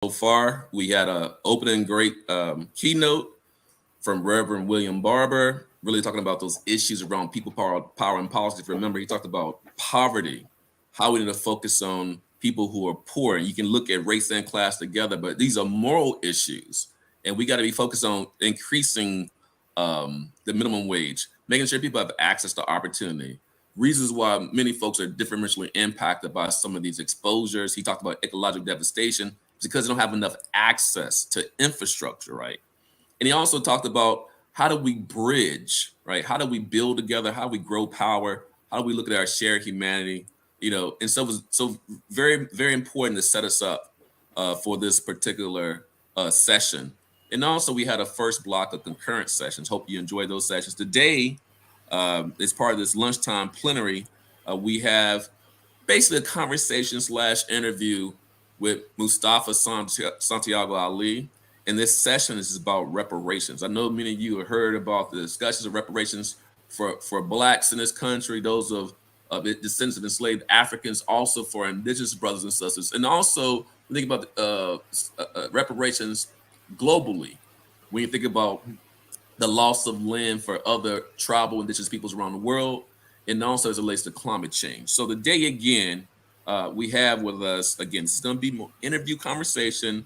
So far, we had a opening great keynote from Reverend William Barber, really talking about those issues around people power and politics. Remember, he talked about poverty, how we need to focus on people who are poor. And you can look at race and class together, but these are moral issues, and we got to be focused on increasing the minimum wage, making sure people have access to opportunity. Reasons why many folks are differentially impacted by some of these exposures. He talked about ecological devastation because they don't have enough access to infrastructure, right? And he also talked about how do we bridge, right? How do we build together? How do we grow power? How do we look at our shared humanity? And so very, very important to set us up for this particular session. And also, we had a first block of concurrent sessions. Hope you enjoy those sessions. Today, as part of this lunchtime plenary, we have basically a conversation slash interview with Mustafa Santiago Ali. And this session is about reparations. I know many of you have heard about the discussions of reparations for Blacks in this country, those of descendants of enslaved Africans, also for indigenous brothers and sisters. And also, think about reparations globally. When you think about the loss of land for other tribal indigenous peoples around the world, and also as it relates to climate change. So today, again, we have with us, again, this is going to be more interview conversation,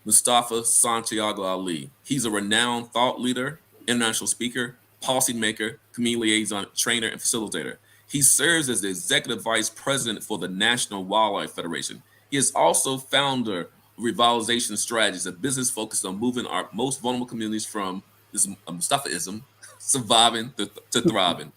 Mustafa Santiago Ali. He's a renowned thought leader, international speaker, policymaker, community liaison, trainer, and facilitator. He serves as the executive vice president for the National Wildlife Federation. He is also founder of Revitalization Strategies, a business focused on moving our most vulnerable communities from this Mustafaism, surviving to thriving.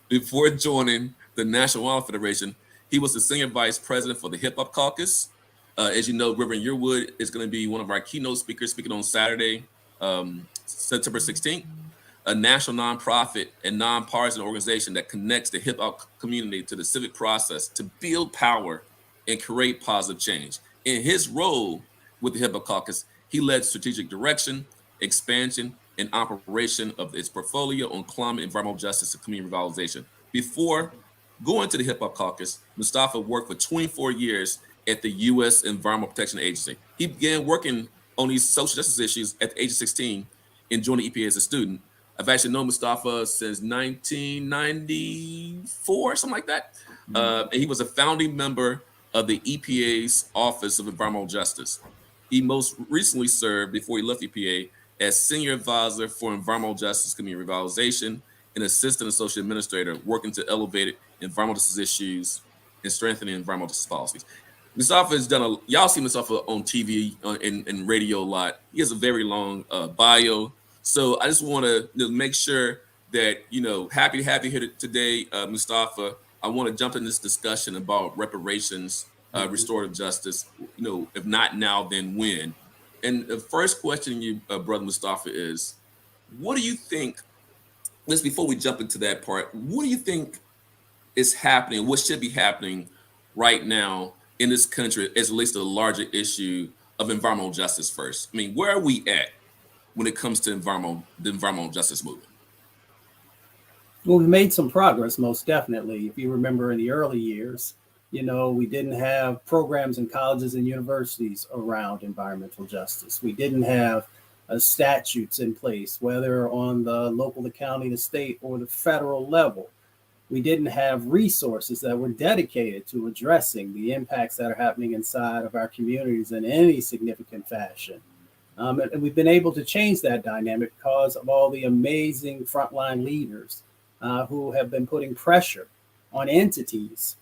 Before joining the National Wildlife Federation, he was the senior vice president for the Hip Hop Caucus. As you know, Reverend Yearwood is going to be one of our keynote speakers, speaking on Saturday, September 16th. A national nonprofit and nonpartisan organization that connects the hip hop community to the civic process to build power and create positive change. In his role with the Hip Hop Caucus, he led strategic direction, expansion, and operation of its portfolio on climate, environmental justice, and community revitalization. Before going to the Hip Hop Caucus, Mustafa worked for 24 years at the U.S. Environmental Protection Agency. He began working on these social justice issues at the age of 16 and joined the EPA as a student. I've actually known Mustafa since 1994, something like that. And he was a founding member of the EPA's Office of Environmental Justice. He most recently served, before he left EPA, as Senior Advisor for Environmental Justice, Community Revitalization, and Assistant Associate Administrator, working to elevate environmental justice issues and strengthening environmental justice policies. Mustafa has done y'all see Mustafa on TV and radio a lot. He has a very long bio. So I just want to make sure that, happy to have you here today, Mustafa. I want to jump in this discussion about reparations, restorative justice, if not now, then when? And the first question you, Brother Mustafa, is what do you think, before we jump into that part, what do you think is happening, what should be happening right now in this country as it relates to the larger issue of environmental justice first? I mean, where are we at when it comes to the environmental justice movement? Well, we made some progress, most definitely. If you remember in the early years, we didn't have programs in colleges and universities around environmental justice. We didn't have statutes in place, whether on the local, the county, the state, or the federal level. We didn't have resources that were dedicated to addressing the impacts that are happening inside of our communities in any significant fashion. And we've been able to change that dynamic because of all the amazing frontline leaders who have been putting pressure on entities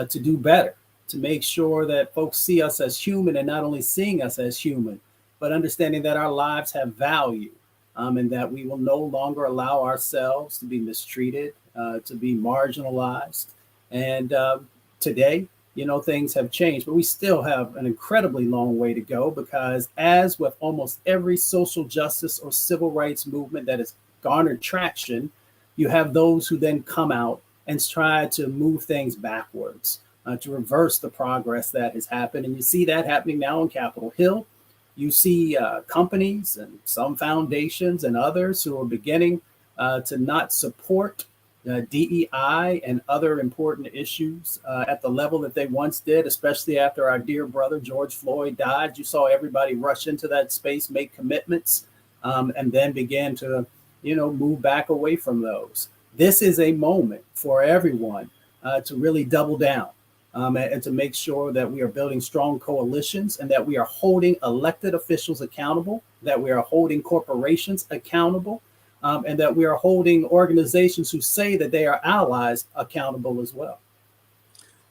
to do better, to make sure that folks see us as human, and not only seeing us as human, but understanding that our lives have value, and that we will no longer allow ourselves to be mistreated, to be marginalized. And today, things have changed, but we still have an incredibly long way to go, because as with almost every social justice or civil rights movement that has garnered traction, you have those who then come out and try to move things backwards, to reverse the progress that has happened. And you see that happening now on Capitol Hill. You see companies and some foundations and others who are beginning to not support DEI and other important issues at the level that they once did, especially after our dear brother George Floyd died. You saw everybody rush into that space, make commitments, and then begin to, move back away from those. This is a moment for everyone to really double down and to make sure that we are building strong coalitions and that we are holding elected officials accountable, that we are holding corporations accountable, and that we are holding organizations who say that they are allies accountable as well.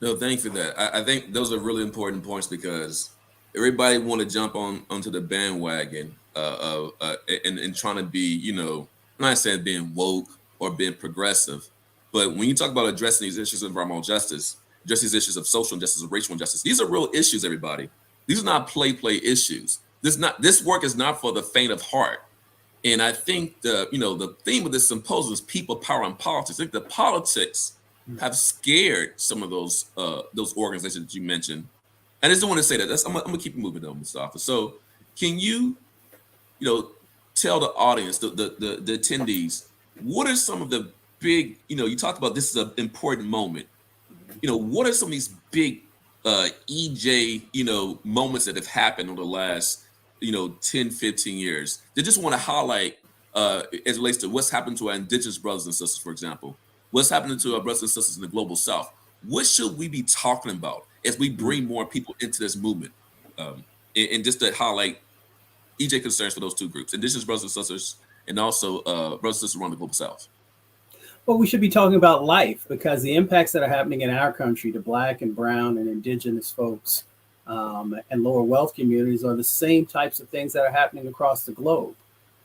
No, thank you for that. I think those are really important points because everybody want to jump onto the bandwagon and trying to be, I'm not saying being woke or being progressive, but when you talk about addressing these issues of environmental justice, address these issues of social injustice, of racial injustice, these are real issues, everybody. These are not play issues. This work is not for the faint of heart. And I think the theme of this symposium is people, power, and politics. I think the politics have scared some of those organizations that you mentioned. I just don't want to say that. I'm gonna keep moving though, Mustafa. So can you, tell the audience, the attendees, what are some of the big, you talked about this is an important moment. What are some of these big EJ, moments that have happened over the last 10, 15 years? They just want to highlight as it relates to what's happened to our indigenous brothers and sisters, for example. What's happening to our brothers and sisters in the global south? What should we be talking about as we bring more people into this movement? And just to highlight EJ concerns for those two groups, indigenous brothers and sisters, and also brothers and sisters around the global south. Well, we should be talking about life because the impacts that are happening in our country to Black and Brown and indigenous folks and lower wealth communities are the same types of things that are happening across the globe.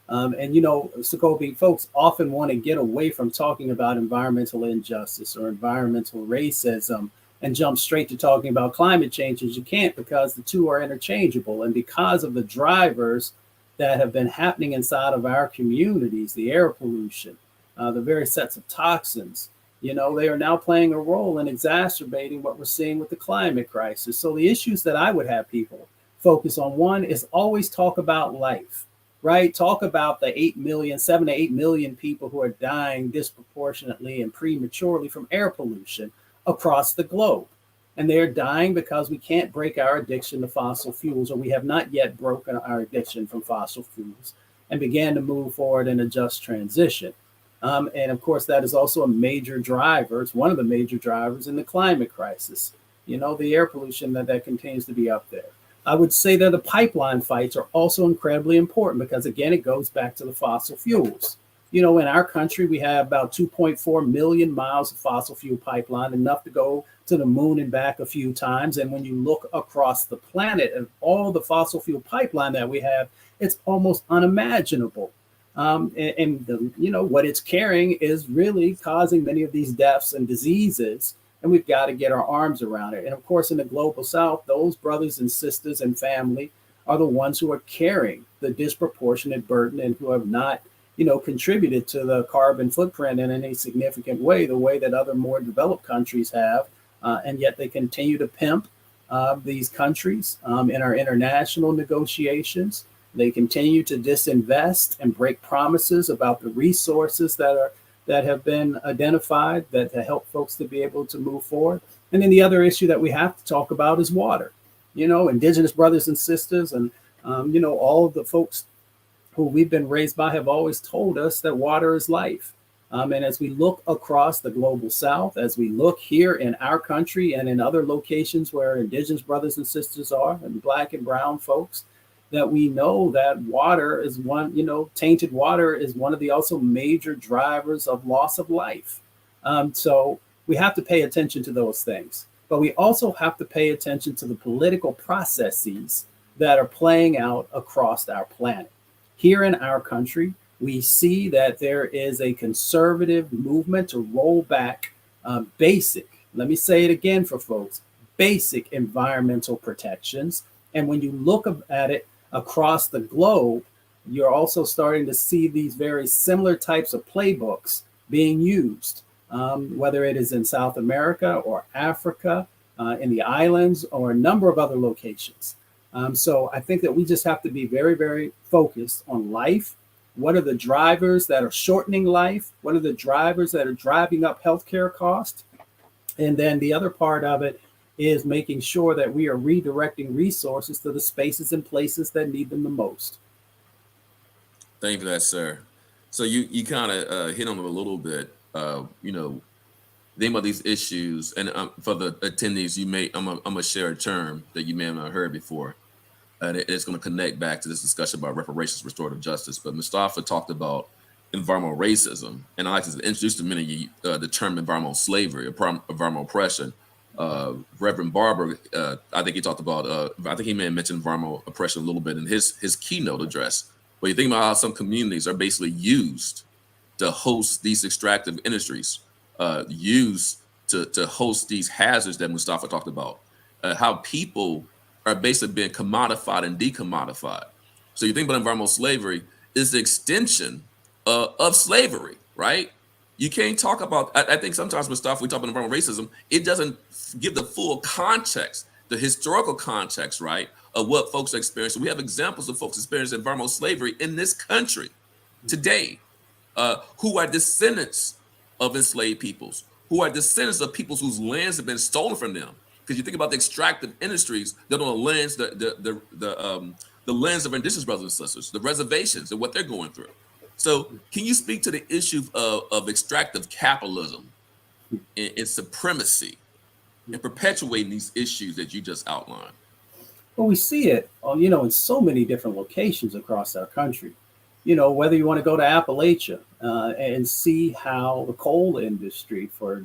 Sokobi, folks often want to get away from talking about environmental injustice or environmental racism and jump straight to talking about climate change, as you can't, because the two are interchangeable. And because of the drivers that have been happening inside of our communities, the air pollution, the various sets of toxins, they are now playing a role in exacerbating what we're seeing with the climate crisis. So the issues that I would have people focus on, one is always talk about life, right? Talk about the 7 to 8 million people who are dying disproportionately and prematurely from air pollution across the globe. And they're dying because we can't break our addiction to fossil fuels, or we have not yet broken our addiction from fossil fuels and began to move forward in a just transition. And of course, that is also a major driver. It's one of the major drivers in the climate crisis, the air pollution that continues to be up there. I would say that the pipeline fights are also incredibly important because, again, it goes back to the fossil fuels. In our country, we have about 2.4 million miles of fossil fuel pipeline, enough to go to the moon and back a few times. And when you look across the planet and all the fossil fuel pipeline that we have, it's almost unimaginable. What it's carrying is really causing many of these deaths and diseases, and we've got to get our arms around it. And of course, in the global south, those brothers and sisters and family are the ones who are carrying the disproportionate burden and who have not, contributed to the carbon footprint in any significant way, the way that other more developed countries have, and yet they continue to pimp these countries in our international negotiations. They continue to disinvest and break promises about the resources that have been identified that to help folks to be able to move forward. And then the other issue that we have to talk about is water. Indigenous brothers and sisters and all of the folks who we've been raised by have always told us that water is life. And as we look across the global south, as we look here in our country and in other locations where indigenous brothers and sisters are, and Black and brown folks, that we know that water is tainted water is one of the also major drivers of loss of life. So we have to pay attention to those things, but we also have to pay attention to the political processes that are playing out across our planet. Here in our country, we see that there is a conservative movement to roll back basic, let me say it again for folks, basic environmental protections. And when you look at it across the globe, you're also starting to see these very similar types of playbooks being used, whether it is in South America or Africa, in the islands, or a number of other locations. So I think that we just have to be very, very focused on life What are the drivers that are shortening life? What are the drivers that are driving up healthcare costs? And then the other part of it is making sure that we are redirecting resources to the spaces and places that need them the most. Thank you for that, sir. So you kind of hit on it a little bit. Think about these issues, and for the attendees, I'm gonna share a term that you may have not heard before, and it's going to connect back to this discussion about reparations, restorative justice. But Mustafa talked about environmental racism, and I like to introduce to many of you the term environmental slavery, environmental oppression. Reverend Barber, I think he talked about. I think he may have mentioned environmental oppression a little bit in his keynote address. But you think about how some communities are basically used to host these extractive industries, used to host these hazards that Mustafa talked about, how people are basically being commodified and decommodified. So you think about environmental slavery is the extension of slavery, right? You can't talk about, I think sometimes with stuff we talk about environmental racism, it doesn't give the full context, the historical context, right, of what folks are experiencing. We have examples of folks experiencing environmental slavery in this country today, who are descendants of enslaved peoples, who are descendants of peoples whose lands have been stolen from them. Because you think about the extractive industries that on the lands, the lands of indigenous brothers and sisters, the reservations and what they're going through. So can you speak to the issue of extractive capitalism and supremacy and perpetuating these issues that you just outlined? Well, we see it, in so many different locations across our country. Whether you want to go to Appalachia and see how the coal industry for,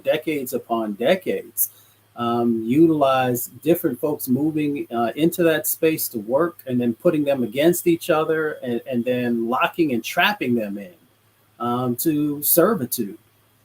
decades upon decades utilize different folks moving into that space to work and then putting them against each other and then locking and trapping them in to servitude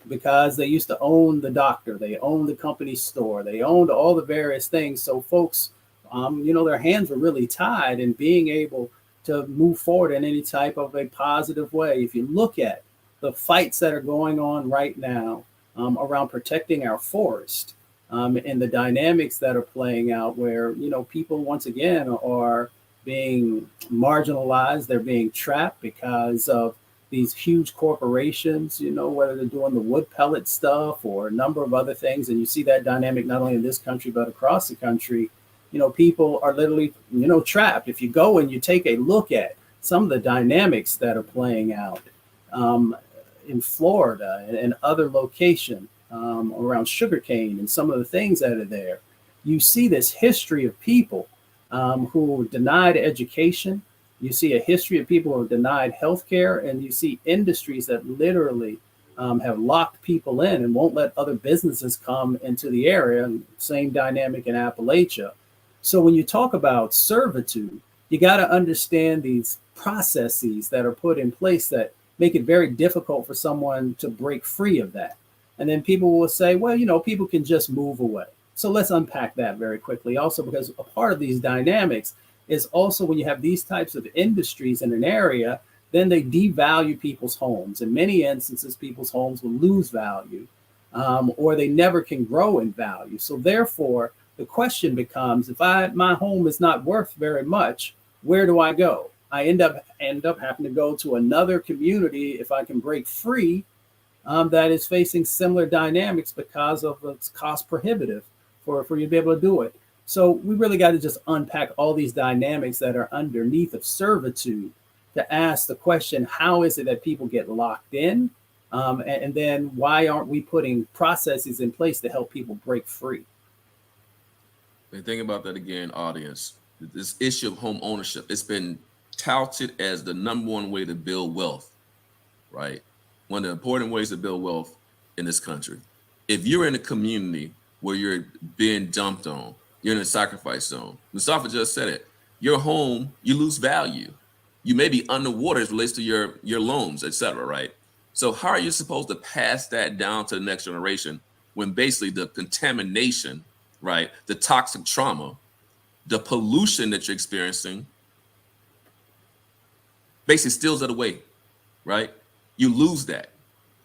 because they used to own the doctor, they owned the company store, they owned all the various things. So folks, their hands were really tied in being able to move forward in any type of a positive way. If you look at the fights that are going on right now around protecting our forest, and the dynamics that are playing out where, people once again are being marginalized, they're being trapped because of these huge corporations, whether they're doing the wood pellet stuff or a number of other things. And you see that dynamic not only in this country, but across the country. People are literally, trapped. If you go and you take a look at some of the dynamics that are playing out in Florida and other locations, around sugarcane and some of the things that are there, you see this history of people who were denied education. You see a history of people who are denied healthcare, and you see industries that literally have locked people in and won't let other businesses come into the area. And same dynamic in Appalachia. So when you talk about servitude, you got to understand these processes that are put in place that make it very difficult for someone to break free of that. And then people will say, well, people can just move away. So let's unpack that very quickly. Also, because a part of these dynamics is also when you have these types of industries in an area, then they devalue people's homes. In many instances, people's homes will lose value or they never can grow in value. So therefore, the question becomes, if my home is not worth very much, where do I go? I end up having to go to another community if I can break free that is facing similar dynamics because of its cost prohibitive for you to be able to do it. So we really got to just unpack all these dynamics that are underneath of servitude to ask the question, how is it that people get locked in? And then why aren't we putting processes in place to help people break free? And think about that again, audience. This issue of home ownership, it's been touted as the number one way to build wealth, right? One of the important ways to build wealth in this country. If you're in a community where you're being dumped on, you're in a sacrifice zone. Mustafa just said it. Your home, you lose value. You may be underwater as relates to your loans, et cetera, right? So how are you supposed to pass that down to the next generation when basically the contamination, right, the toxic trauma, the pollution that you're experiencing basically steals it away, right? You lose that.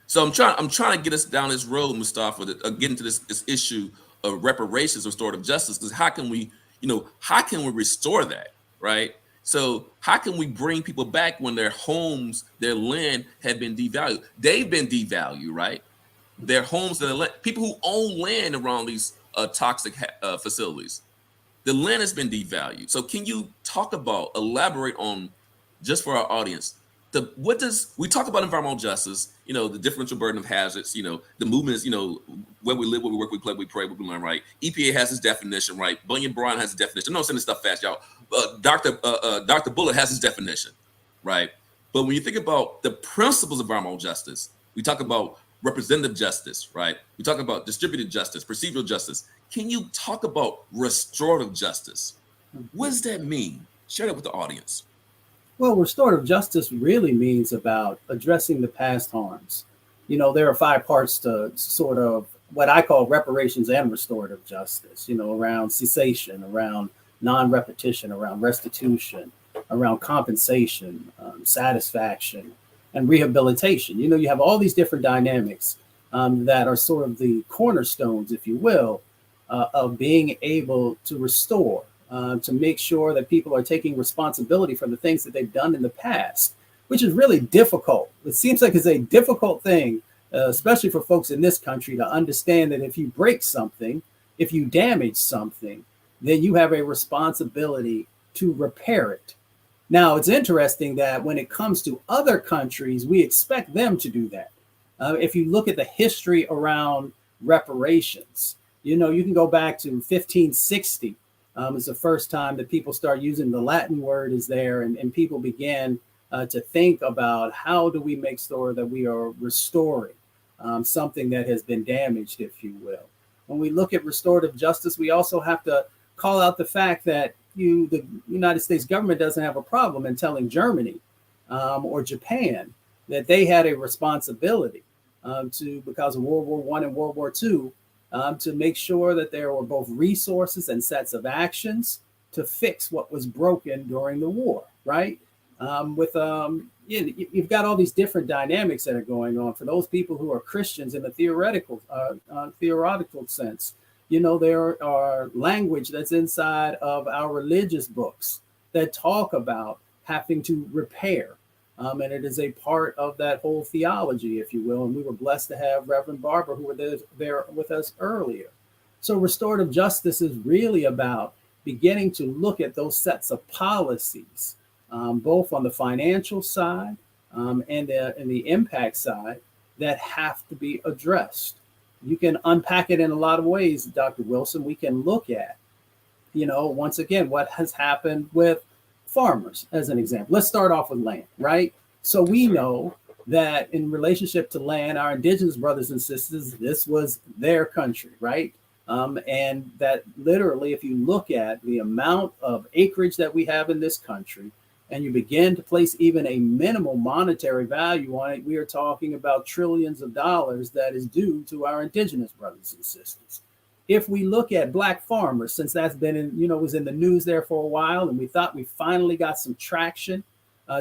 So I'm trying to get us down this road, Mustafa, get into this issue of reparations, restorative justice, because how can we restore that, right? So how can we bring people back when their homes, their land have been devalued? They've been devalued, right? Their homes and their land, people who own land around these toxic facilities, the land has been devalued. So can you elaborate on, just for our audience, we talk about environmental justice, the differential burden of hazards, the movements, where we live, where we work, we play, we pray, we learn, right? EPA has its definition, right? Bunyan Brown has its definition. I'm not saying this stuff fast, y'all. Dr. Bullitt has his definition, right? But when you think about the principles of environmental justice, we talk about representative justice, right? We talk about distributed justice, procedural justice. Can you talk about restorative justice? What does that mean? Share that with the audience. Well, restorative justice really means about addressing the past harms. There are 5 parts to sort of what I call reparations and restorative justice, around cessation, around non-repetition, around restitution, around compensation, satisfaction, and rehabilitation. You have all these different dynamics that are sort of the cornerstones, if you will, of being able to restore, to make sure that people are taking responsibility for the things that they've done in the past, which is really difficult. It seems like it's a difficult thing, especially for folks in this country, to understand that if you break something, if you damage something, then you have a responsibility to repair it. Now, it's interesting that when it comes to other countries, we expect them to do that. If you look at the history around reparations, you can go back to 1560. It's the first time that people start using the Latin word is there, and people began to think about how do we make sure that we are restoring something that has been damaged, if you will. When we look at restorative justice, we also have to call out the fact that the United States government doesn't have a problem in telling Germany or Japan that they had a responsibility because of World War I and World War II, to make sure that there were both resources and sets of actions to fix what was broken during the war, right? You've got all these different dynamics that are going on for those people who are Christians in the theoretical sense. There are language that's inside of our religious books that talk about having to repair. And it is a part of that whole theology, if you will. And we were blessed to have Reverend Barber, who were there with us earlier. So restorative justice is really about beginning to look at those sets of policies, both on the financial side and the impact side, that have to be addressed. You can unpack it in a lot of ways, Dr. Wilson. We can look at, once again, what has happened with farmers, as an example. Let's start off with land, right? So we know that in relationship to land, our indigenous brothers and sisters, this was their country, right? And that literally, if you look at the amount of acreage that we have in this country, and you begin to place even a minimal monetary value on it, we are talking about trillions of dollars that is due to our indigenous brothers and sisters. If we look at Black farmers, since that's been was in the news there for a while, and we thought we finally got some traction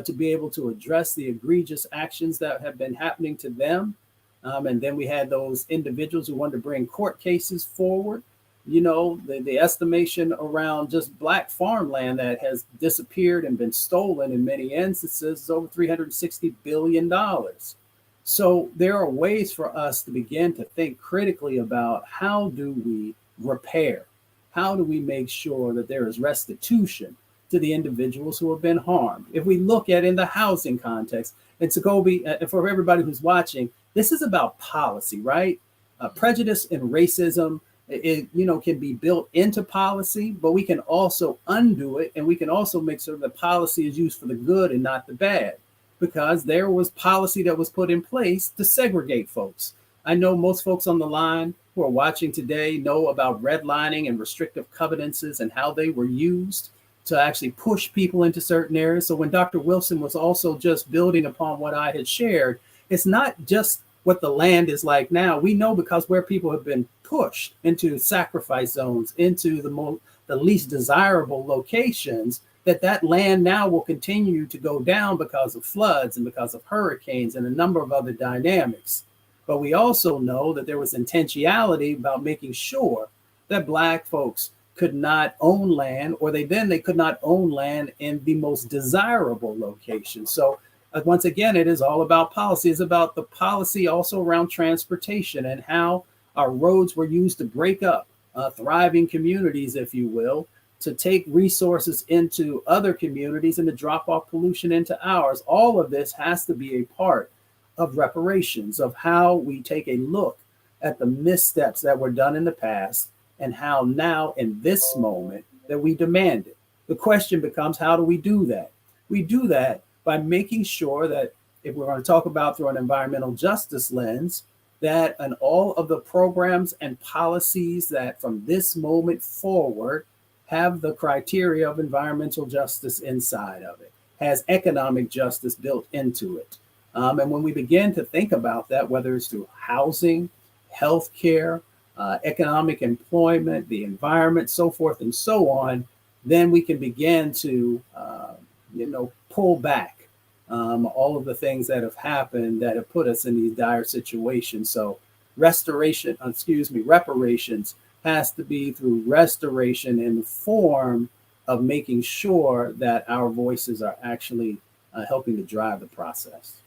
to be able to address the egregious actions that have been happening to them. And then we had those individuals who wanted to bring court cases forward. The estimation around just Black farmland that has disappeared and been stolen in many instances is over $360 billion. So there are ways for us to begin to think critically about how do we repair? How do we make sure that there is restitution to the individuals who have been harmed? If we look at in the housing context, and for everybody who's watching, this is about policy, right? Prejudice and racism, can be built into policy, but we can also undo it, and we can also make sure that policy is used for the good and not the bad, because there was policy that was put in place to segregate folks. I know most folks on the line who are watching today know about redlining and restrictive covenants and how they were used to actually push people into certain areas. So when Dr. Wilson was also just building upon what I had shared, it's not just what the land is like now. We know because where people have been pushed into sacrifice zones, into the least desirable locations, that land now will continue to go down because of floods and because of hurricanes and a number of other dynamics. But we also know that there was intentionality about making sure that Black folks could not own land, or they could not own land in the most desirable location. So once again, it is all about policy. It's about the policy also around transportation and how our roads were used to break up thriving communities, if you will, to take resources into other communities and to drop off pollution into ours. All of this has to be a part of reparations, of how we take a look at the missteps that were done in the past and how now in this moment that we demand it. The question becomes, how do we do that? We do that by making sure that, if we're going to talk about through an environmental justice lens, that in all of the programs and policies that from this moment forward have the criteria of environmental justice inside of it, has economic justice built into it. And when we begin to think about that, whether it's through housing, healthcare, economic employment, the environment, so forth and so on, then we can begin to, pull back all of the things that have happened that have put us in these dire situations. So reparations has to be through restoration in the form of making sure that our voices are actually helping to drive the process.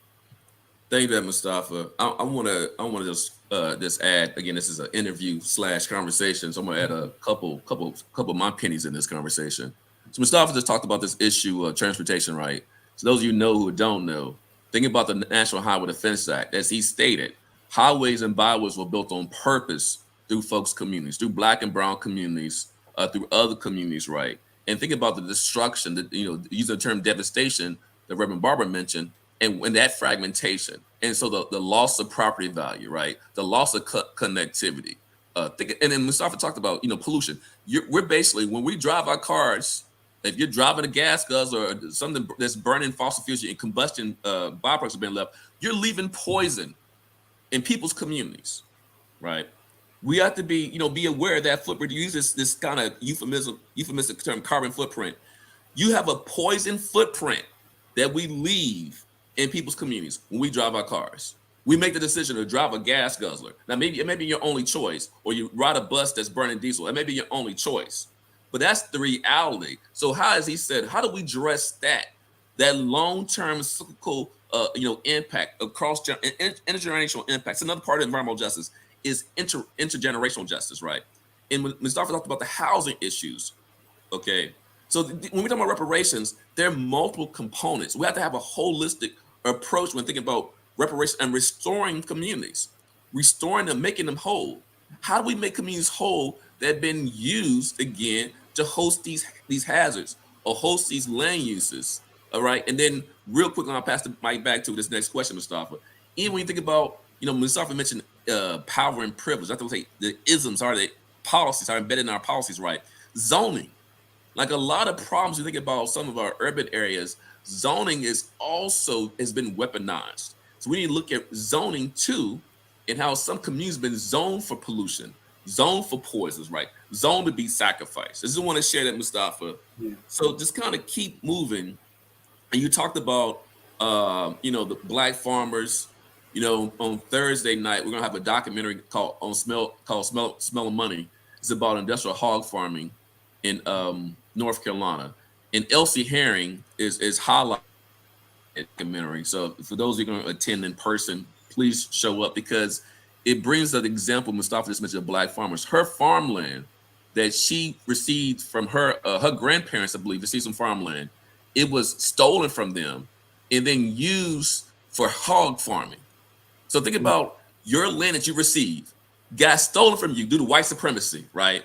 Thank you, Mustafa. I want to just add again. This is an interview / conversation, so I'm gonna add a couple of my pennies in this conversation. So Mustafa just talked about this issue of transportation, right? So those of you know who don't know, think about the National Highway Defense Act. As he stated, highways and byways were built on purpose through folks' communities, through Black and brown communities, through other communities, right? And think about the destruction, that using the term devastation that Reverend Barber mentioned, and that fragmentation, and so the loss of property value, right? The loss of connectivity. And then Mustafa talked about pollution. We're basically, when we drive our cars, if you're driving a gas guzzler or something that's burning fossil fuels and combustion byproducts have been left, you're leaving poison in people's communities, right? We have to be aware of that footprint. You use this kind of euphemistic term, carbon footprint. You have a poison footprint that we leave in people's communities when we drive our cars. We make the decision to drive a gas guzzler. Now, maybe it may be your only choice, or you ride a bus that's burning diesel. It may be your only choice, but that's the reality. So, how, as he said, how do we address that long-term cyclical, impact across intergenerational impacts? Another part of environmental justice is intergenerational justice, right? And when Mustafa talked about the housing issues, okay. So when we talk about reparations, there are multiple components. We have to have a holistic approach when thinking about reparations and restoring communities, restoring them, making them whole. How do we make communities whole that have been used again to host these hazards or host these land uses? All right, and then real quick, I'll pass the mic back to this next question, Mustafa. And when you think about, Mustafa mentioned power and privilege. I have to say the isms are the policies are embedded in our policies, right? Zoning. Like a lot of problems, you think about some of our urban areas, zoning has been weaponized. So we need to look at zoning too, and how some communities have been zoned for pollution, zoned for poisons, right? Zoned to be sacrificed. I just want to share that, Mustafa. Yeah. So just kind of keep moving. And you talked about, the Black farmers. On Thursday night, we're gonna have a documentary called Smell of Money. It's about industrial hog farming in North Carolina, and Elsie Herring is highlighted in the documentary. So for those who are going to attend in person, please show up, because it brings that example Mustafa just mentioned of Black farmers. Her farmland that she received from her grandparents, I believe, received some farmland. It was stolen from them and then used for hog farming. So think about your land that you receive got stolen from you due to white supremacy, right?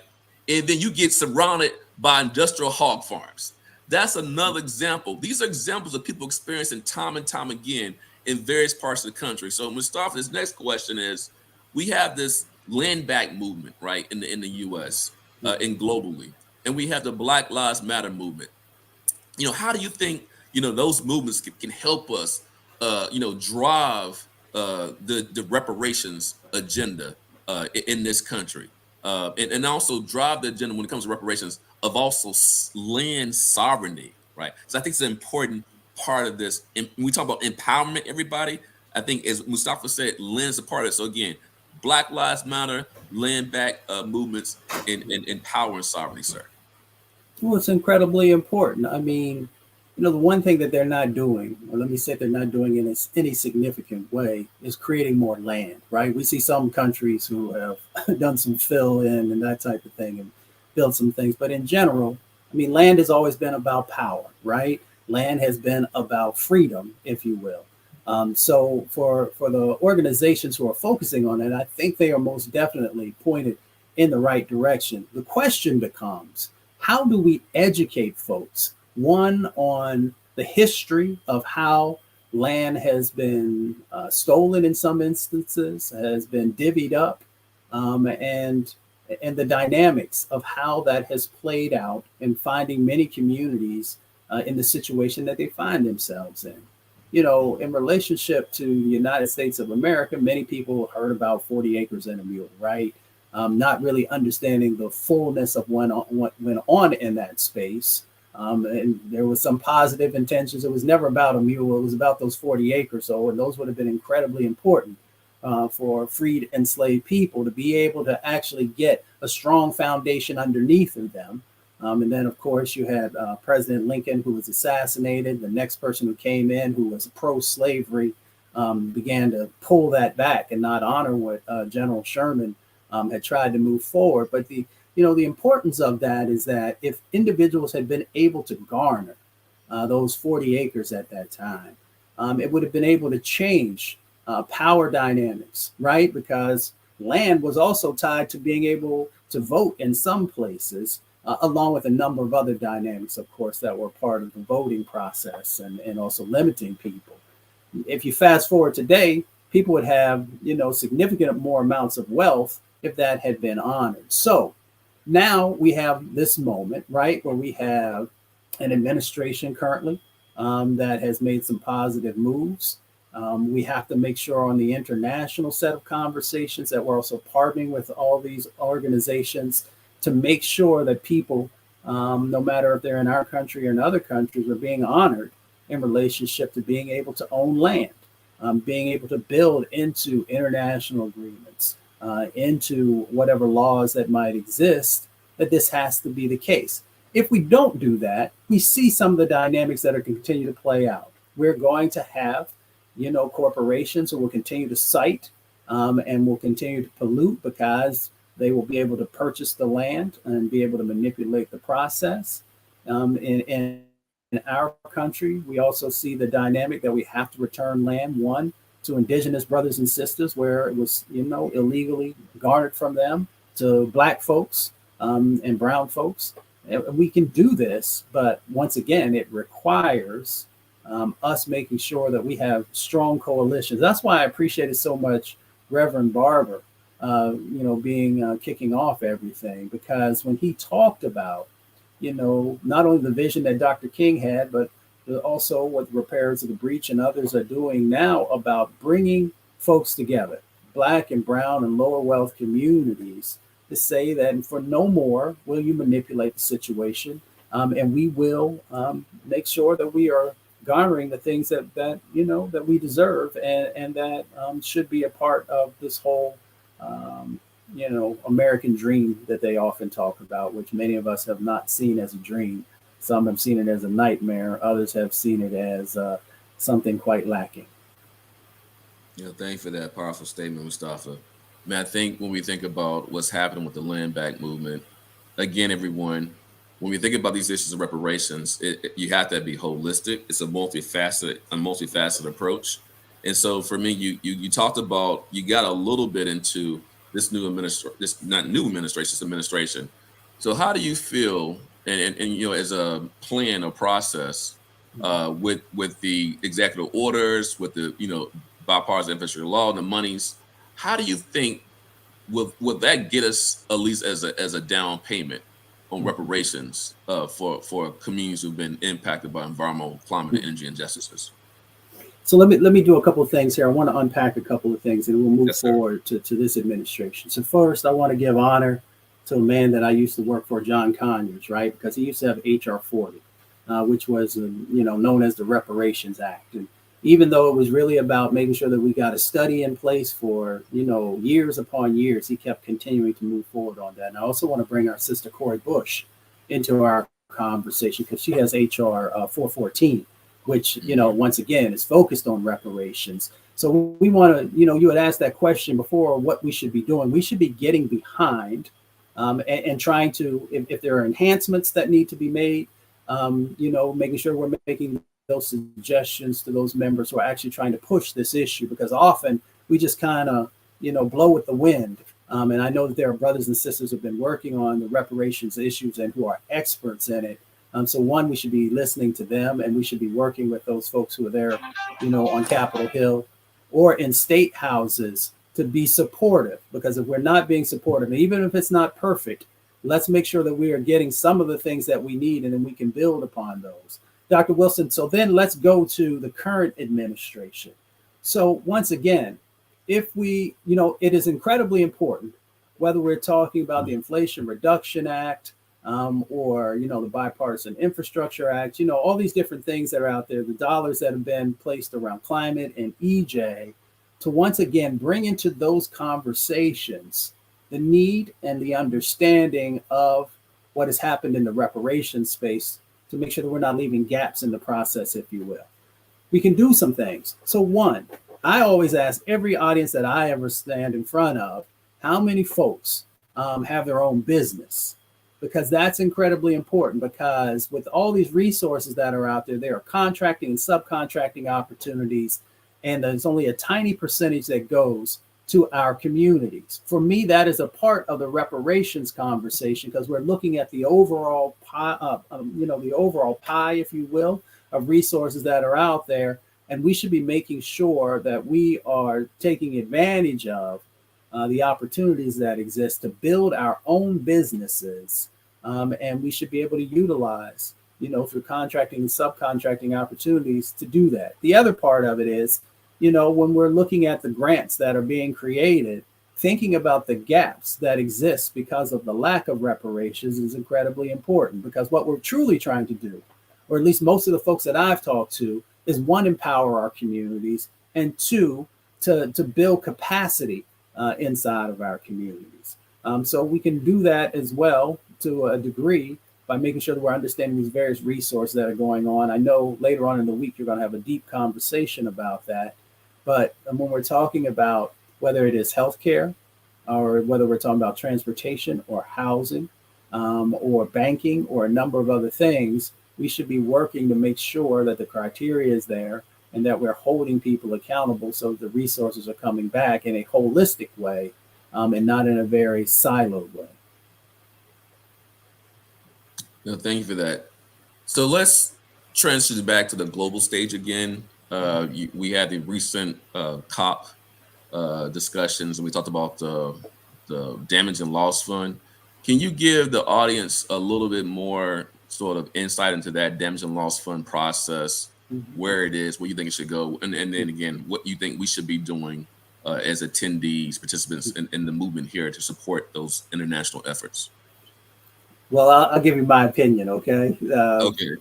And then you get surrounded by industrial hog farms. That's another example. These are examples of people experiencing time and time again in various parts of the country. So Mustafa, this next question is, we have this land back movement, right, in the U.S. And globally, and we have the Black Lives Matter movement. How do you think those movements can help us, drive the reparations agenda in this country, and also drive the agenda when it comes to reparations of also land sovereignty, right? So I think it's an important part of this. And when we talk about empowerment, everybody, I think, as Mustafa said, land is a part of it. So again, Black Lives Matter, land back movements in power and sovereignty, sir? Well, it's incredibly important. I mean, the one thing that they're not doing, or let me say they're not doing in any significant way, is creating more land, right? We see some countries who have done some fill in and that type of thing and built some things. But in general, I mean, land has always been about power, right? Land has been about freedom, if you will. So for the organizations who are focusing on it, I think they are most definitely pointed in the right direction. The question becomes, how do we educate folks, one, on the history of how land has been stolen in some instances, has been divvied up, and the dynamics of how that has played out in finding many communities in the situation that they find themselves in. In relationship to the United States of America, many people heard about 40 acres and a mule, right? Not really understanding the fullness of what went on in that space. And there was some positive intentions. It was never about a mule. It was about those 40 acres. So, and those would have been incredibly important for freed enslaved people to be able to actually get a strong foundation underneath of them. And then, of course, you had President Lincoln, who was assassinated. The next person who came in, who was pro-slavery, began to pull that back and not honor what General Sherman had tried to move forward. But the importance of that is that if individuals had been able to garner those 40 acres at that time, it would have been able to change power dynamics, right? Because land was also tied to being able to vote in some places, along with a number of other dynamics, of course, that were part of the voting process and also limiting people. If you fast forward today, people would have, significant more amounts of wealth if that had been honored. So now we have this moment, right, where we have an administration currently that has made some positive moves. We have to make sure on the international set of conversations that we're also partnering with all these organizations to make sure that people, no matter if they're in our country or in other countries, are being honored in relationship to being able to own land, being able to build into international agreements, into whatever laws that might exist, that this has to be the case. If we don't do that, we see some of the dynamics that are continue to play out. We're going to have, corporations who will continue to cite and will continue to pollute because they will be able to purchase the land and be able to manipulate the process. In our country, we also see the dynamic that we have to return land, one, to indigenous brothers and sisters where it was, illegally garnered from them, to Black folks and brown folks. And we can do this, but once again, it requires us making sure that we have strong coalitions. That's why I appreciated so much Reverend Barber, kicking off everything, because when he talked about, not only the vision that Dr. King had, but also what the Repairs of the Breach and others are doing now about bringing folks together, Black and brown and lower wealth communities, to say that for no more will you manipulate the situation, and we will make sure that we are garnering the things that we deserve and that should be a part of this whole American dream that they often talk about, which many of us have not seen as a dream. Some have seen it as a nightmare. Others have seen it as something quite lacking. Thank you for that powerful statement, Mustafa. Man, I think when we think about what's happening with the land back movement, again, everyone, when we think about these issues of reparations, you have to be holistic. It's a multifaceted approach. And so for me, you talked about, you got a little bit into this this administration. So how do you feel, and as a plan or process with the executive orders, with the bipartisan infrastructure law and the monies, how do you think will that get us at least as a down payment on reparations for communities who've been impacted by environmental, climate, and energy injustices? So let me do a couple of things here. I want to unpack a couple of things, and we'll move forward to this administration. So first, I want to give honor to a man that I used to work for, John Conyers, right? Because he used to have HR 40, which was known as the Reparations Act. And even though it was really about making sure that we got a study in place for, years upon years, he kept continuing to move forward on that. And I also want to bring our sister Cori Bush into our conversation because she has HR 414, which, once again, is focused on reparations. So we want to, you had asked that question before, what we should be doing. We should be getting behind and trying to, if there are enhancements that need to be made, making sure we're making those suggestions to those members who are actually trying to push this issue, because often we just kind of, blow with the wind. And I know that there are brothers and sisters who have been working on the reparations issues and who are experts in it. So one, we should be listening to them, and we should be working with those folks who are there, on Capitol Hill or in state houses to be supportive, because if we're not being supportive, even if it's not perfect, let's make sure that we are getting some of the things that we need, and then we can build upon those. Dr. Wilson, so then let's go to the current administration. So once again, if we, it is incredibly important, whether we're talking about the Inflation Reduction Act or, the Bipartisan Infrastructure Act, all these different things that are out there, the dollars that have been placed around climate and EJ, to once again bring into those conversations the need and the understanding of what has happened in the reparations space, to make sure that we're not leaving gaps in the process, if you will. We can do some things. So one, I always ask every audience that I ever stand in front of, how many folks have their own business? Because that's incredibly important, because with all these resources that are out there, there are contracting and subcontracting opportunities, and there's only a tiny percentage that goes to our communities. For me, that is a part of the reparations conversation, because we're looking at the overall pie, the overall pie, if you will, of resources that are out there. And we should be making sure that we are taking advantage of the opportunities that exist to build our own businesses. And we should be able to utilize, through contracting and subcontracting opportunities to do that. The other part of it is, when we're looking at the grants that are being created, thinking about the gaps that exist because of the lack of reparations is incredibly important, because what we're truly trying to do, or at least most of the folks that I've talked to, is one, empower our communities, and two, to build capacity inside of our communities. So we can do that as well to a degree by making sure that we're understanding these various resources that are going on. I know later on in the week, you're going to have a deep conversation about that. But when we're talking about whether it is healthcare, or whether we're talking about transportation or housing, or banking, or a number of other things, we should be working to make sure that the criteria is there and that we're holding people accountable, so the resources are coming back in a holistic way and not in a very siloed way. No, thank you for that. So let's transition back to the global stage again. We had the recent COP discussions, and we talked about the damage and loss fund. Can you give the audience a little bit more sort of insight into that damage and loss fund process, where it is, where you think it should go, and then again, what you think we should be doing as attendees, participants in the movement here to support those international efforts? Well, I'll give you my opinion, okay? Okay.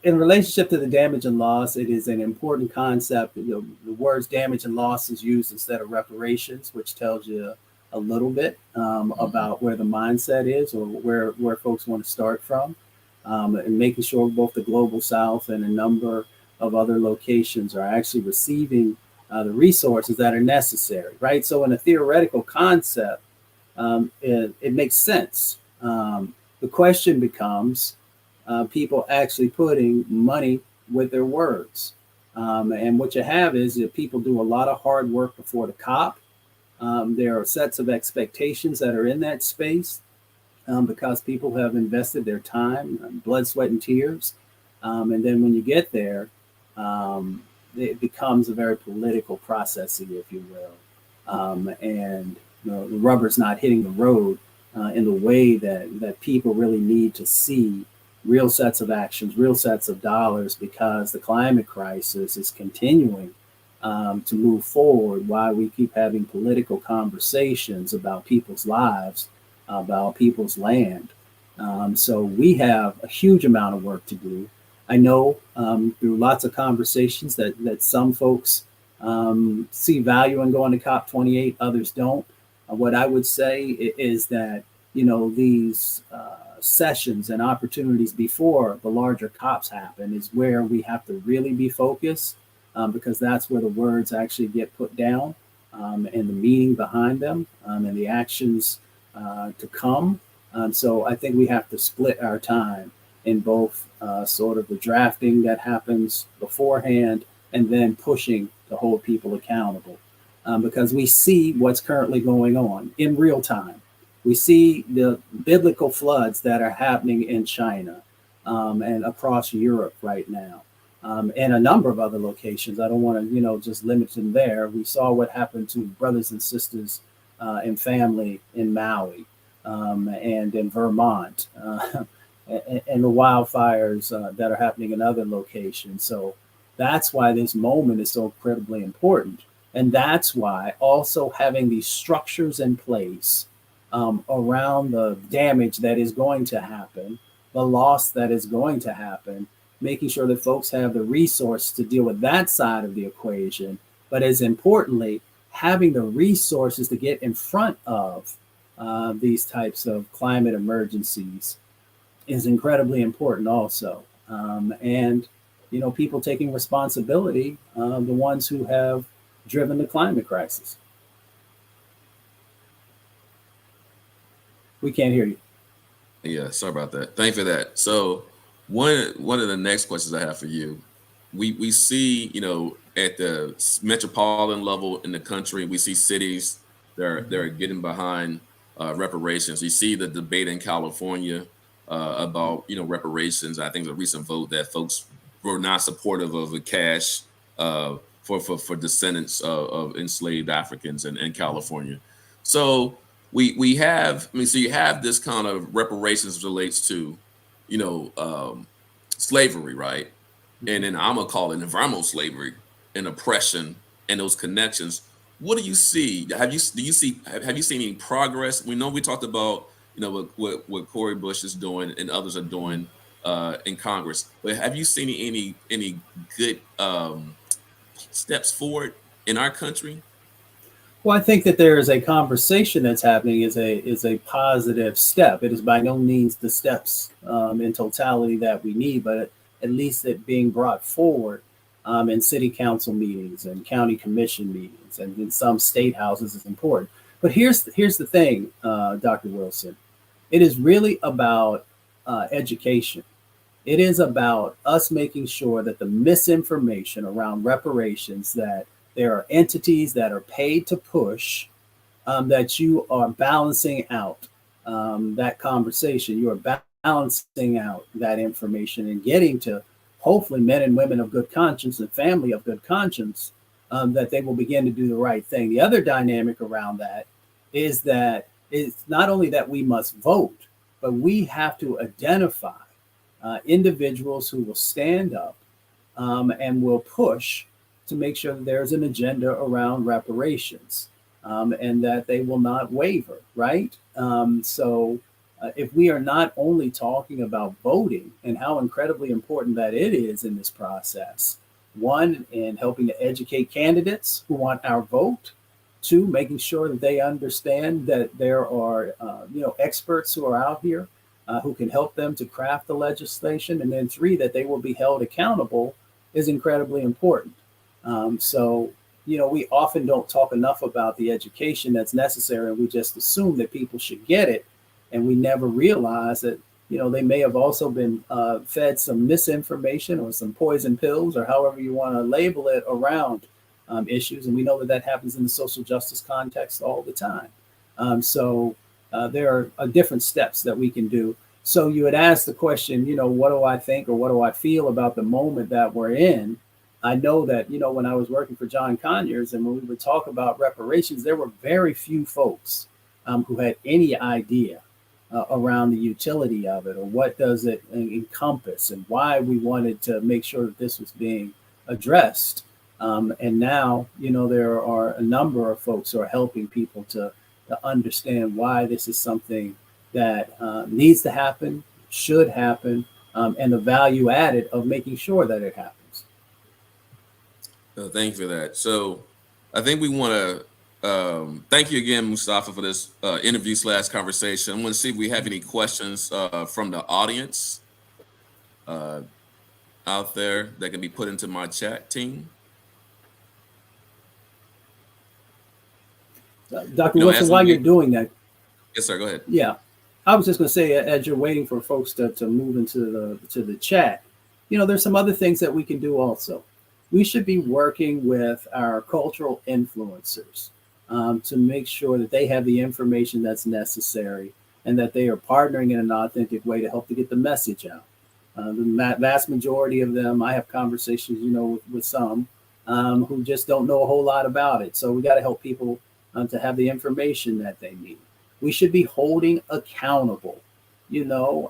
In relationship to the damage and loss, it is an important concept. The words damage and loss is used instead of reparations, which tells you a little bit about where the mindset is, or where folks want to start from, and making sure both the Global South and a number of other locations are actually receiving the resources that are necessary, right? So in a theoretical concept, it makes sense. The question becomes people actually putting money with their words. And what you have is that people do a lot of hard work before the COP. There are sets of expectations that are in that space because people have invested their time, blood, sweat, and tears. And then when you get there, it becomes a very political process, if you will. And the rubber's not hitting the road in the way that people really need to see real sets of actions, real sets of dollars, because the climate crisis is continuing to move forward while we keep having political conversations about people's lives, about people's land. So we have a huge amount of work to do. I know through lots of conversations that some folks see value in going to COP28, others don't. What I would say is that, these sessions and opportunities before the larger COPs happen is where we have to really be focused, because that's where the words actually get put down, and the meaning behind them, and the actions to come. So I think we have to split our time in both sort of the drafting that happens beforehand and then pushing to hold people accountable, because we see what's currently going on in real time. We see the biblical floods that are happening in China, and across Europe right now, and a number of other locations. I don't want to, just limit them there. We saw what happened to brothers and sisters and family in Maui, and in Vermont, and the wildfires that are happening in other locations. So that's why this moment is so incredibly important. And that's why also having these structures in place around the damage that is going to happen, the loss that is going to happen, making sure that folks have the resource to deal with that side of the equation, but as importantly, having the resources to get in front of these types of climate emergencies is incredibly important also. And, people taking responsibility, the ones who have driven the climate crisis. We can't hear you. Yeah, sorry about that. Thank you for that. So one of the next questions I have for you, we see, at the metropolitan level in the country, we see cities they're getting behind reparations. You see the debate in California about reparations. I think the recent vote that folks were not supportive of the cash for descendants of enslaved Africans in California. So we have, so you have this kind of reparations relates to, slavery, right? And then I'm gonna call it environmental slavery and oppression and those connections. What do you see? Have you seen any progress? We know we talked about what Cori Bush is doing and others are doing in Congress, but have you seen any good steps forward in our country? Well, I think that there is a conversation that's happening is a positive step. It is by no means the steps in totality that we need, but at least it being brought forward in city council meetings and county commission meetings and in some state houses is important. But here's the thing, Dr. Wilson. It is really about education. It is about us making sure that the misinformation around reparations, that there are entities that are paid to push, that you are balancing out that conversation. You are balancing out that information and getting to hopefully men and women of good conscience and family of good conscience, that they will begin to do the right thing. The other dynamic around that is that it's not only that we must vote, but we have to identify individuals who will stand up and will push to make sure that there's an agenda around reparations, and that they will not waver, right? So if we are not only talking about voting and how incredibly important that it is in this process, one, in helping to educate candidates who want our vote, two, making sure that they understand that there are experts who are out here who can help them to craft the legislation, and then three, that they will be held accountable is incredibly important. So, we often don't talk enough about the education that's necessary, and we just assume that people should get it. And we never realize that, they may have also been fed some misinformation or some poison pills or however you want to label it around issues. And we know that that happens in the social justice context all the time. So there are different steps that we can do. So you had asked the question, what do I think or what do I feel about the moment that we're in? I know that, when I was working for John Conyers and when we would talk about reparations, there were very few folks who had any idea around the utility of it or what does it encompass and why we wanted to make sure that this was being addressed. And now, there are a number of folks who are helping people to understand why this is something that needs to happen, should happen, and the value added of making sure that it happens. Thank you for that. So I think we want to thank you again, Mustafa, for this interview / conversation. I want to see if we have any questions from the audience uh, out there that can be put into my chat team. Dr. Wilson, while you're doing that, yes, sir. Go ahead. yeah, I was just going to say, as you're waiting for folks to move into the chat, there's some other things that we can do also. We should be working with our cultural influencers to make sure that they have the information that's necessary and that they are partnering in an authentic way to help to get the message out. The vast majority of them, I have conversations, with some who just don't know a whole lot about it. So we got to help people to have the information that they need. We should be holding accountable,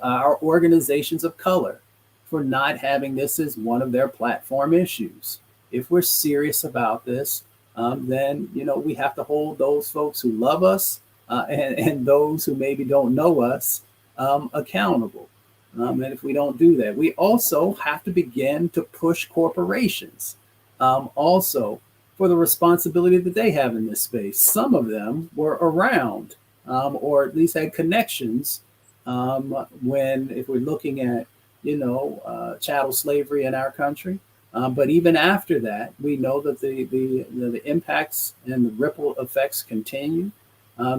our organizations of color for not having this as one of their platform issues. If we're serious about this, then we have to hold those folks who love us and those who maybe don't know us accountable. And if we don't do that, we also have to begin to push corporations also for the responsibility that they have in this space. Some of them were around or at least had connections if we're looking at chattel slavery in our country. But even after that, we know that the impacts and the ripple effects continue.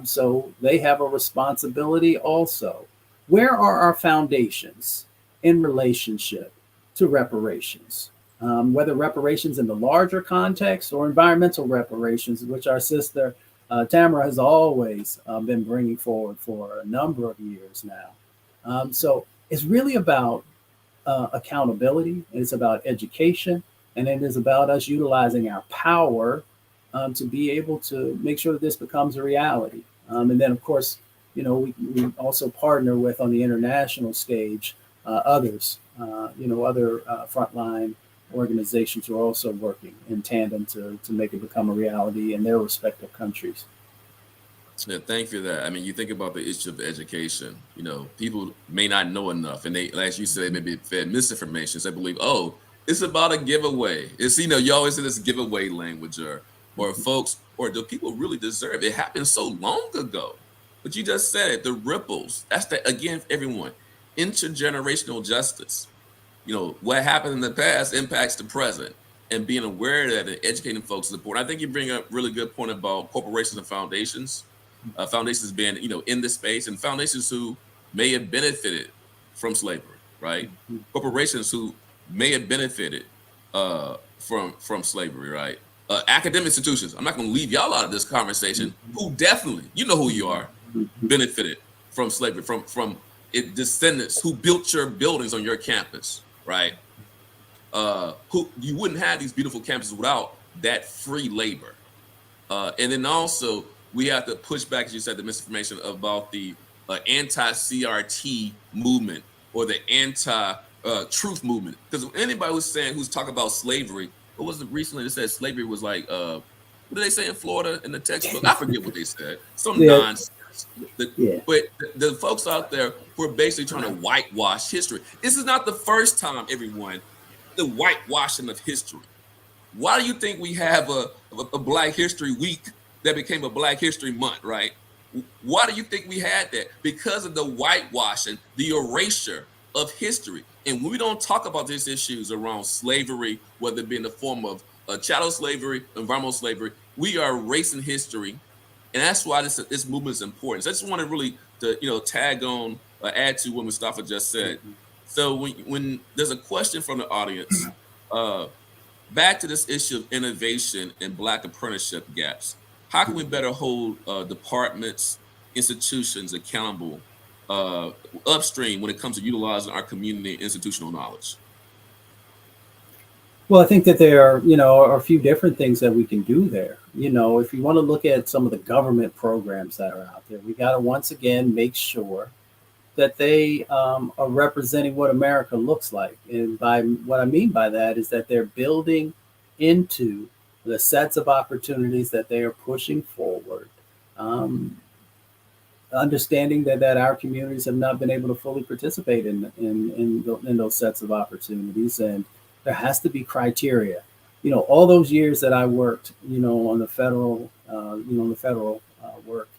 So they have a responsibility also. Where are our foundations in relationship to reparations? Whether reparations in the larger context or environmental reparations, which our sister Tamara has always been bringing forward for a number of years now. So it's really about accountability, and it's about education, and it is about us utilizing our power to be able to make sure that this becomes a reality. And then, of course, we also partner with, on the international stage, others, other frontline organizations who are also working in tandem to make it become a reality in their respective countries. Yeah, thank you for that. I mean, you think about the issue of education. People may not know enough, and they, as you say, maybe fed misinformation. So they believe, oh, it's about a giveaway. It's you always say this giveaway language, or folks, or do people really deserve it? It happened so long ago. But you just said it, the ripples. That's again, everyone, intergenerational justice. What happened in the past impacts the present, and being aware of that and educating folks is important. I think you bring up a really good point about corporations and foundations. Foundations being, in this space, and foundations who may have benefited from slavery, right? Mm-hmm. Corporations who may have benefited from slavery, right? Academic institutions. I'm not going to leave y'all out of this conversation. Who definitely, who you are, benefited from slavery, from descendants who built your buildings on your campus, right? Who you wouldn't have these beautiful campuses without that free labor. And then also we have to push back, as you said, the misinformation about the anti-CRT movement or the anti-truth movement. Because anybody who's talking about slavery, what was it recently that said slavery was like, what did they say in Florida in the textbook? I forget what they said. Some nonsense. But the folks out there who are basically trying to whitewash history. This is not the first time, everyone, the whitewashing of history. Why do you think we have a Black History Week that became a Black History Month, right? Why do you think we had that? Because of the whitewashing, the erasure of history. And when we don't talk about these issues around slavery, whether it be in the form of chattel slavery, environmental slavery, we are erasing history. And that's why this movement is important. So I just want to really tag on, add to what Mustafa just said. So when there's a question from the audience, back to this issue of innovation and Black apprenticeship gaps, how can we better hold departments, institutions accountable upstream when it comes to utilizing our community institutional knowledge? Well, I think that there are a few different things that we can do there. If you want to look at some of the government programs that are out there, we got to once again make sure that they are representing what America looks like. And by what I mean by that is that they're building into the sets of opportunities that they are pushing forward understanding that our communities have not been able to fully participate in those sets of opportunities, and there has to be criteria. All those years that I worked, on the federal, work,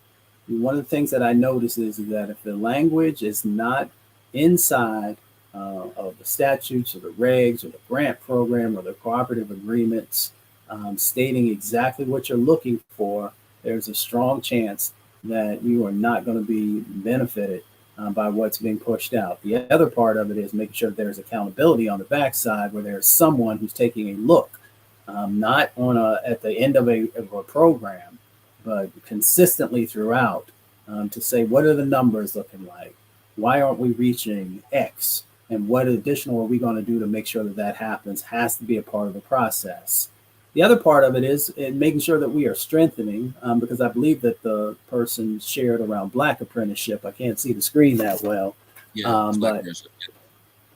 one of the things that I notice is that if the language is not inside of the statutes or the regs or the grant program or the cooperative agreements, stating exactly what you're looking for, there's a strong chance that you are not going to be benefited by what's being pushed out. The other part of it is making sure that there's accountability on the backside, where there's someone who's taking a look, not at the end of a program, but consistently throughout, to say, what are the numbers looking like? Why aren't we reaching X? And what additional are we going to do to make sure that happens has to be a part of the process. The other part of it is in making sure that we are strengthening, because I believe that the person shared around Black apprenticeship. I can't see the screen that well. Yeah, but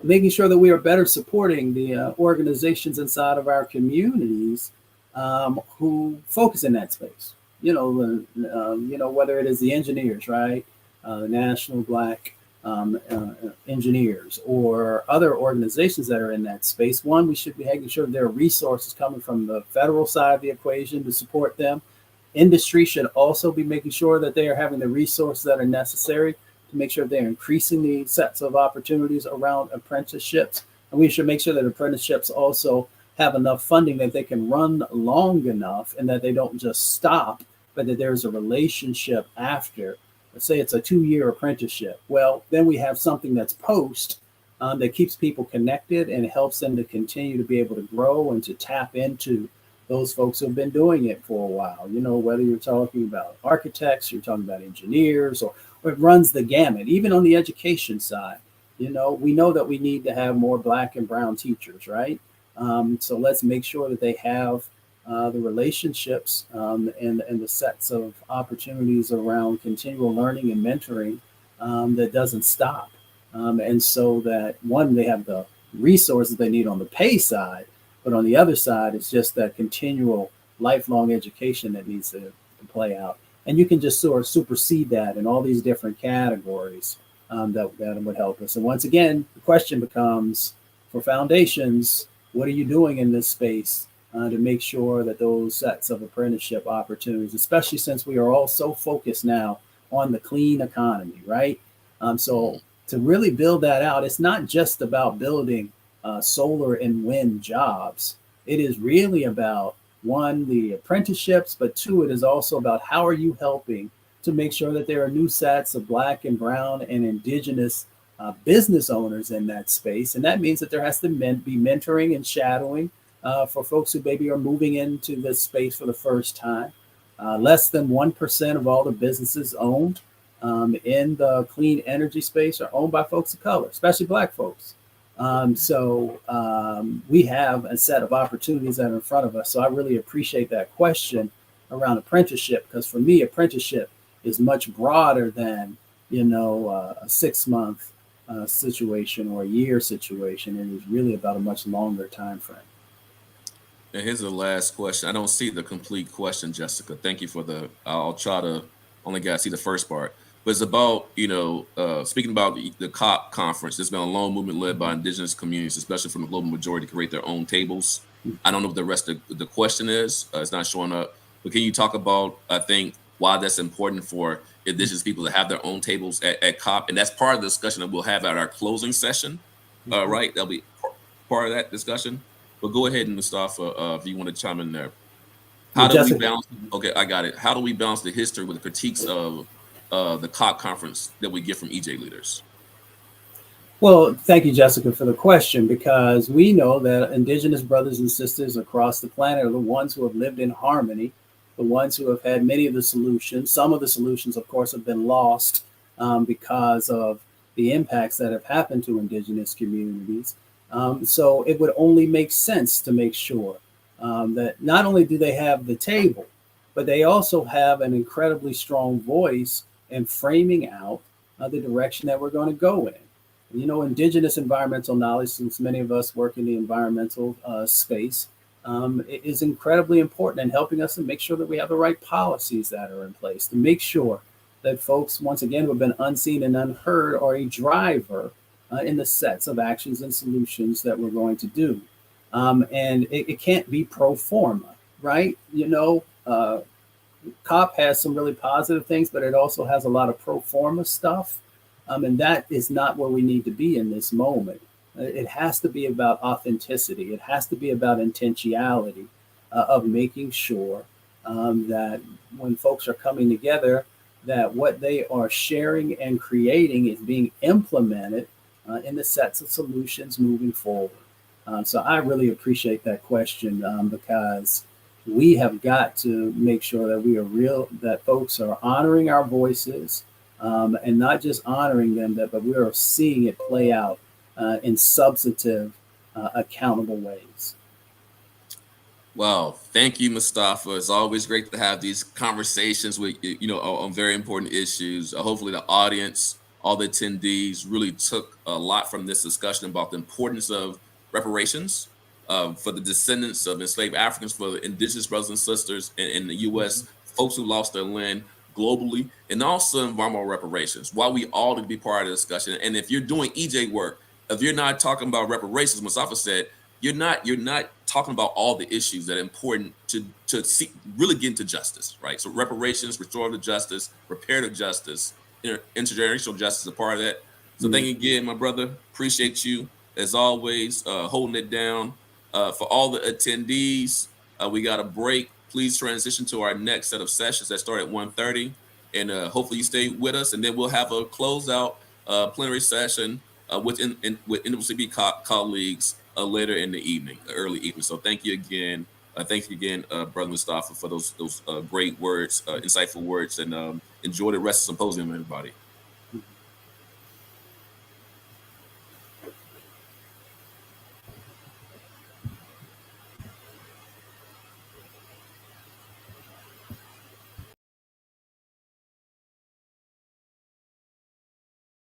making sure that we are better supporting the organizations inside of our communities who focus in that space. Whether it is the engineers, right? The National Black engineers, or other organizations that are in that space. One, we should be making sure there are resources coming from the federal side of the equation to support them. Industry should also be making sure that they are having the resources that are necessary to make sure they're increasing the sets of opportunities around apprenticeships. And we should make sure that apprenticeships also have enough funding that they can run long enough, and that they don't just stop, but that there's a relationship after. Let's say it's a 2-year apprenticeship. Well, then we have something that's post that keeps people connected and helps them to continue to be able to grow and to tap into those folks who have been doing it for a while. Whether you're talking about architects, you're talking about engineers, or it runs the gamut. Even on the education side, we know that we need to have more Black and brown teachers, right? So let's make sure that they have the relationships and the sets of opportunities around continual learning and mentoring that doesn't stop. And so that, one, they have the resources they need on the pay side, but on the other side, it's just that continual lifelong education that needs to play out. And you can just sort of supersede that in all these different categories that would help us. And once again, the question becomes, for foundations, what are you doing in this space to make sure that those sets of apprenticeship opportunities, especially since we are all so focused now on the clean economy, right? So to really build that out, it's not just about building solar and wind jobs. It is really about, one, the apprenticeships, but two, it is also about how are you helping to make sure that there are new sets of Black and brown and indigenous business owners in that space. And that means that there has to be mentoring and shadowing for folks who maybe are moving into this space for the first time. Less than 1% of all the businesses owned in the clean energy space are owned by folks of color, especially Black folks. So we have a set of opportunities that are in front of us. So I really appreciate that question around apprenticeship, because for me, apprenticeship is much broader than, a 6-month situation or a year situation. It is really about a much longer time frame. And here's the last question. I don't see the complete question, Jessica. Thank you for I'll try to only got to see the first part. But it's about, speaking about the COP conference, there's been a long movement led by indigenous communities, especially from the global majority, to create their own tables. I don't know what the rest of the question is. It's not showing up. But can you talk about, I think, why that's important for indigenous people to have their own tables at COP? And that's part of the discussion that we'll have at our closing session, right? That'll be part of that discussion. But go ahead, and Mustafa, if you want to chime in there. How do we balance? Okay, I got it. How do we balance the history with the critiques of the COP conference that we get from EJ leaders? Well, thank you, Jessica, for the question, because we know that indigenous brothers and sisters across the planet are the ones who have lived in harmony, the ones who have had many of the solutions. Some of the solutions, of course, have been lost because of the impacts that have happened to indigenous communities. So it would only make sense to make sure that not only do they have the table, but they also have an incredibly strong voice in framing out the direction that we're going to go in. Indigenous environmental knowledge, since many of us work in the environmental space, is incredibly important in helping us to make sure that we have the right policies that are in place to make sure that folks, once again, who have been unseen and unheard are a driver in the sets of actions and solutions that we're going to do. And it can't be pro forma, right? COP has some really positive things, but it also has a lot of pro forma stuff. And that is not where we need to be in this moment. It has to be about authenticity. It has to be about intentionality of making sure that when folks are coming together, that what they are sharing and creating is being implemented in the sets of solutions moving forward. So I really appreciate that question because we have got to make sure that we are real, that folks are honoring our voices and not just honoring them, but we are seeing it play out in substantive, accountable ways. Well, thank you, Mustafa. It's always great to have these conversations with on very important issues. Hopefully, the audience, all the attendees, really took a lot from this discussion about the importance of reparations for the descendants of enslaved Africans, for the indigenous brothers and sisters in the U.S., Mhm. folks who lost their land globally, and also environmental reparations. Why we all need to be part of the discussion. And if you're doing EJ work, if you're not talking about reparations, Mustafa said, you're not talking about all the issues that are important to see, really get into justice, right? So reparations, restorative justice, reparative justice, intergenerational justice is a part of that. So thank Mm. you again, my brother. Appreciate you as always, holding it down. For all the attendees, we got a break. Please transition to our next set of sessions that start at 1:30, and hopefully you stay with us, and then we'll have a closeout plenary session with NWCB colleagues later in the evening, early evening. So thank you again, Brother Mustafa, for those great words, insightful words, and enjoy the rest of the symposium, everybody.